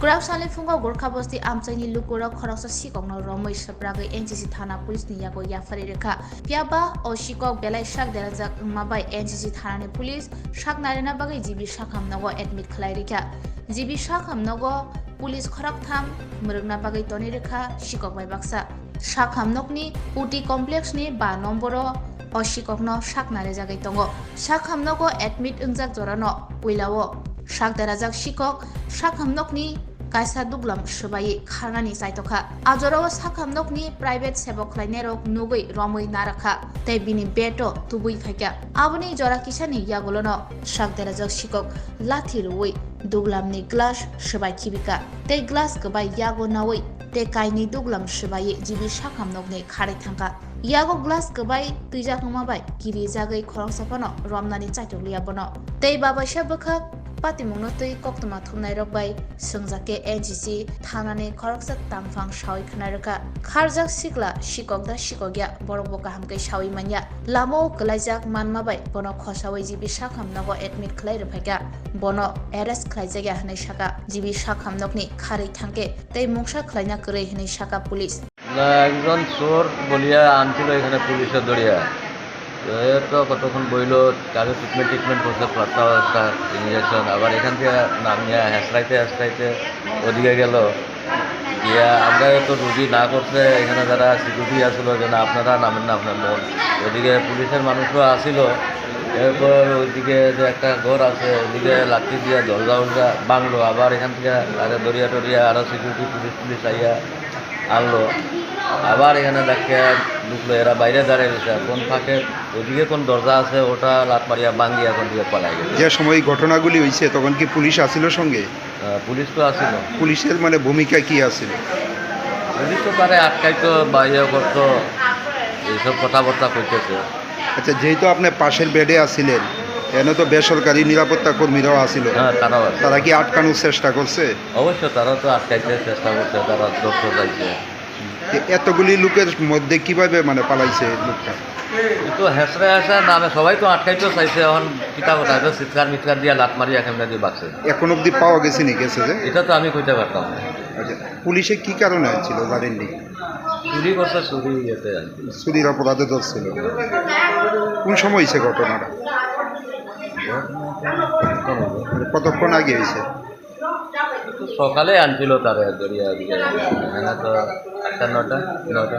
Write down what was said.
Kurak sali fungo Gorkha Bosti Amchani Lukura Khoroksa Sikokno Romoi Sapragai NCC Thana Police ni yago yafari rekha Piaba o Sikok Belai Shak Derajak Mabai NCC Thana ni Police Shak Narena Bagai Jibi Shakham Nogo admit khlai rekha Jibi Shakham Nogo Police Khorak Tham Murugna Bagai Toni rekha Sikok bai baksa Shakham Nokni Uti Complex ni 5 nomboro o Sikokno Shak Nare jagai tongo Shakham Nogo admit ungjak jorano Uilao Shak Derajak Sikok Shakham Nokni Kaisa duglam shubai kharnani saitokha ajoro sakham nokni private sebok khlainero nugui romoi narakha tei bini beto tubui khaika aboni jora kisani yagolono shakdera jak sikok lathi ruwi duglamni glass shubai kibika tei glass gbai yago nawui tei kaini duglam shubai jibi sakham nokni khari thangka yago glass gbai tuija khamabai kiri jagai khorong sapano romnani chaitokliya bono tei babaisha bokha Patimungno tui koktuma thumnai rokbai sungjake NCC thanani khoroksa tangphang shawi khnaraka kharjak sikla sikokda sikogya borokboka hamkai shawi manya lamo klaijak manmabai bono khosawi jibi sakham nogo admit khlai ruphaika bono arrest khlaijagya hanai saka jibi sakham nokni khari thangke tei mungsa khlaina korei hanai saka police একজন চোর বলিয়া আনছিল এখানে পুলিশের দড়িয়া তো কতক্ষণ বইলো কারো ট্রিটমেন্ট করছে প্লাস্টার ইঞ্জেকশন আবার এখান থেকে নামিয়া হেসড়াইতে ওদিকে গেল গিয়া আমরা তো রুগী না করছে এখানে যারা সিকিউরিটি আসলো যে না আপনারা নামেন না আপনার লোক ওদিকে পুলিশের মানুষও আসিল এরপর ওইদিকে যে একটা ঘর আছে ওইদিকে লাঠি দিয়া দরজা ভাঙলো আবার এখান থেকে আরে দরিয়া টরিয়া আরও সিকিউরিটি পুলিশ আইয়া আনলো আবার এখানে দেখে ঢুকলো এরা বাইরে দাঁড়িয়ে গেছে কোন ফাঁকে ওদিকে কোন দরজা আছে ওটা লাট মারিয়া ভাঙ্গিয়া কোন দিকে পালাই গেছে যে সময় ঘটনাগুলি হয়েছে তখন কি পুলিশ আসিল সঙ্গে পুলিশ তো আসিল পুলিশের মানে ভূমিকা কি আছিল পুলিশ তো তারে আটকাইতো বা ইয়ে করতো এইসব কথাবার্তা কইতেছে আচ্ছা যেহেতু আপনি পাশের বেডে আসিলেন এনে তো বেসরকারি নিরাপত্তা কর্মীরাও আসিল হ্যাঁ তারা কি আটকানোর চেষ্টা করছে অবশ্য তারা তো আটকাইতে চেষ্টা করছে তারা ধরতে চাইছে এতগুলি লোকের মধ্যে কিভাবে মানে পালাইছে লোকটা তো হেসড়ে নামে সবাই তো আটকাইতেও চাইছে এখন কিতাব কথা চিৎকার মিৎকার দিয়া লাট মারি এখানে দিয়ে বাঁচছে এখন অব্দি পাওয়া গেছে নি গেছে যে এটা তো আমি কইতে পারতাম না আচ্ছা পুলিশে কি কারণে ছিল জানেননি চুরি করছে ইয়েতে চুরির অপরাধে ধরছিল কোন সময় হয়েছে ঘটনাটা কতক্ষণ আগে হয়েছে সকালে আনছিল তারে দরিয়া এখানে তো 8টা 9টা